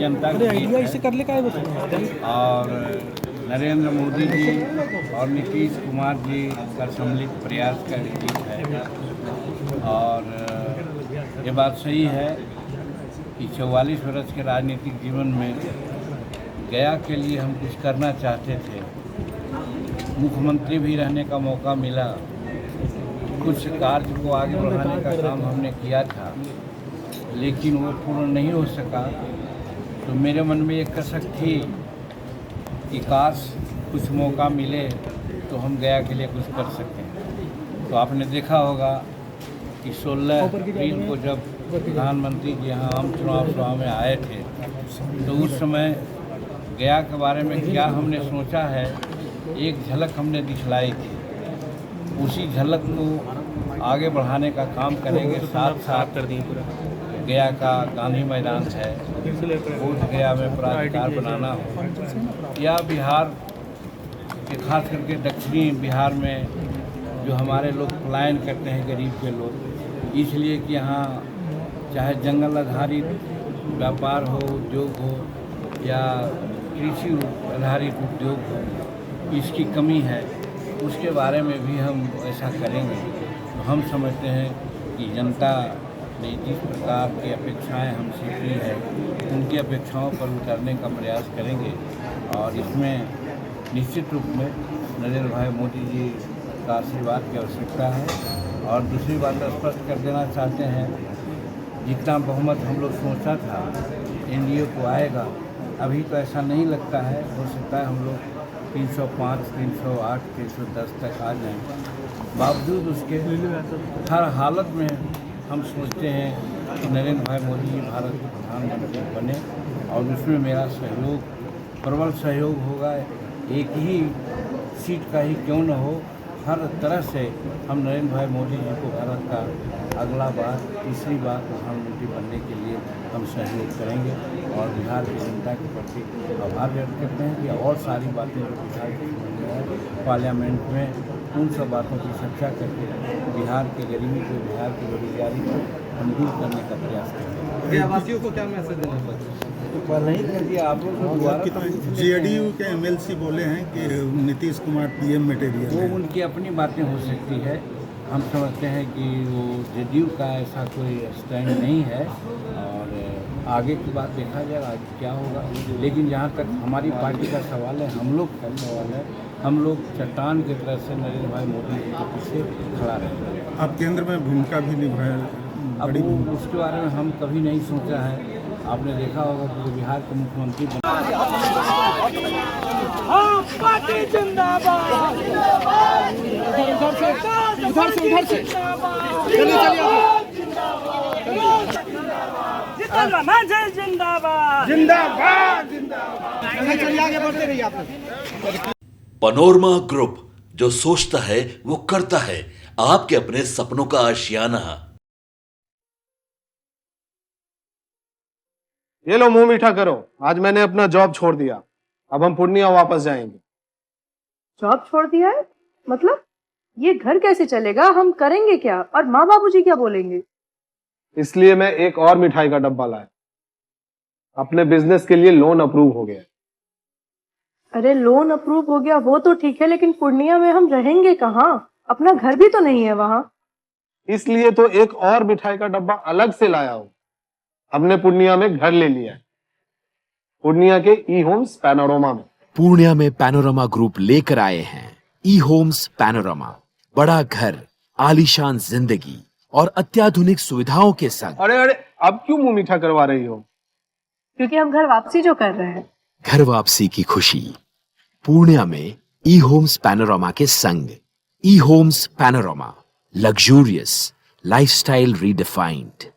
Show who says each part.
Speaker 1: जनता की जीत है और नरेंद्र मोदी जी और नीतीश कुमार जी का सम्मिलित प्रयास का जीत है। और ये बात सही है कि 44 वर्ष के राजनीतिक जीवन में गया के लिए हम कुछ करना चाहते थे। मुख्यमंत्री भी रहने का मौका मिला, कुछ कार्य को आगे बढ़ाने का काम हमने किया था, लेकिन वो पूर्ण नहीं हो सका। तो मेरे मन में एक कसक थी कि काश कुछ मौका मिले तो हम गया के लिए कुछ कर सकें। तो आपने देखा होगा कि 16 अप्रैल को जब प्रधानमंत्री जी यहाँ आम चुनाव सभा में आए थे, तो उस समय गया के बारे में क्या हमने सोचा है, एक झलक हमने दिखलाई थी। उसी झलक को आगे बढ़ाने का काम करेंगे। साथ साथ गया का गांधी मैदान है, बोध गया में प्राधिकार बनाना हो, या बिहार के खास करके दक्षिणी बिहार में जो हमारे लोग पलायन करते हैं, गरीब के लोग, इसलिए कि यहाँ चाहे जंगल आधारित व्यापार हो, उद्योग हो, या कृषि आधारित उद्योग हो, इसकी कमी है। उसके बारे में भी हम ऐसा करेंगे। तो हम समझते हैं कि जनता ने जिस प्रकार की अपेक्षाएं हमसे की है, उनकी अपेक्षाओं पर उतरने का प्रयास करेंगे। और इसमें निश्चित रूप में नरेंद्र भाई मोदी जी का आशीर्वाद की आवश्यकता है। और दूसरी बात स्पष्ट कर देना चाहते हैं, जितना बहुमत हम लोग सोचा था एनडीए को आएगा, अभी तो ऐसा नहीं लगता है। हो सकता है हम लोग 305, 308, 310 तक आ जाएं। बावजूद उसके हर हालत में हम सोचते हैं कि नरेंद्र भाई मोदी जी भारत के प्रधानमंत्री बने, और उसमें मेरा सहयोग, प्रबल सहयोग होगा। एक ही सीट का ही क्यों न हो, हर तरह से हम नरेंद्र भाई मोदी जी को भारत का अगला बार, तीसरी बार प्रधानमंत्री बनने के लिए हम सहयोग करेंगे। और बिहार की जनता के प्रति आभार व्यक्त करते हैं कि और सारी बातें जो बिहार के पार्लियामेंट में उन सब बातों की चर्चा करके बिहार की गरीबी को, बिहार की बेरोजगारी को हम दूर करने का प्रयास करेंगे।
Speaker 2: बिहारवासियों को क्या मैसेज देना चाहिए?
Speaker 1: तो पहले ही कर दिया आप लोग दोबारा।
Speaker 3: जेडीयू के एमएलसी बोले हैं कि नीतीश कुमार पीएम मटेरियल है।
Speaker 1: वो उनकी अपनी बातें हो सकती है। हम समझते हैं कि वो जेडीयू का ऐसा कोई स्टैंड नहीं है, और आगे की बात देखा जाए आगे क्या होगा। लेकिन जहाँ तक हमारी पार्टी का सवाल है, हम लोग का सवाल है, हम लोग चट्टान की तरह से नरेंद्र भाई मोदी जी के पीछे खड़ा रहेंगे।
Speaker 3: अब केंद्र में भूमिका भी निभाए।
Speaker 1: अब वो उसके बारे में हम कभी नहीं सोचा है। आपने देखा होगा कि बिहार के मुख्यमंत्री
Speaker 4: पार्टी जिंदाबाद, उधर से जितेंद्र मांझी जिंदाबाद,
Speaker 2: चलिए आगे बढ़ते रहिए आप।
Speaker 5: पनोरमा ग्रुप, जो सोचता है वो करता है। आपके अपने सपनों का आशियाना।
Speaker 6: ये लो मुंह मीठा करो, आज मैंने अपना जॉब छोड़ दिया। अब हम पूर्णिया वापस जाएंगे।
Speaker 7: जॉब छोड़ दिया है? मतलब ये घर कैसे चलेगा? हम करेंगे क्या? और माँ बाबूजी क्या बोलेंगे?
Speaker 6: इसलिए मैं एक और मिठाई का डब्बा लाया। अपने बिजनेस के लिए लोन अप्रूव हो गया।
Speaker 7: अरे लोन अप्रूव हो गया वो तो ठीक है, लेकिन पूर्णिया में हम रहेंगे कहाँ? अपना घर भी तो नहीं है वहाँ।
Speaker 6: इसलिए तो एक और मिठाई का डब्बा अलग से लाया हूँ। हमने पूर्णिया में घर ले लिया है, पूर्णिया के ई होम्स पैनोरमा में।
Speaker 8: पूर्णिया में पैनोरमा ग्रुप लेकर आए हैं ई होम्स पैनोरमा। बड़ा घर, आलीशान जिंदगी और अत्याधुनिक सुविधाओं के संग।
Speaker 6: अरे अब क्यों मुंह मीठा करवा रही हो?
Speaker 7: क्योंकि हम घर वापसी जो कर रहे हैं।
Speaker 8: घर वापसी की खुशी पूर्णिया में ई होम्स पैनोरमा के संग। E Homes Panorama, luxurious lifestyle redefined.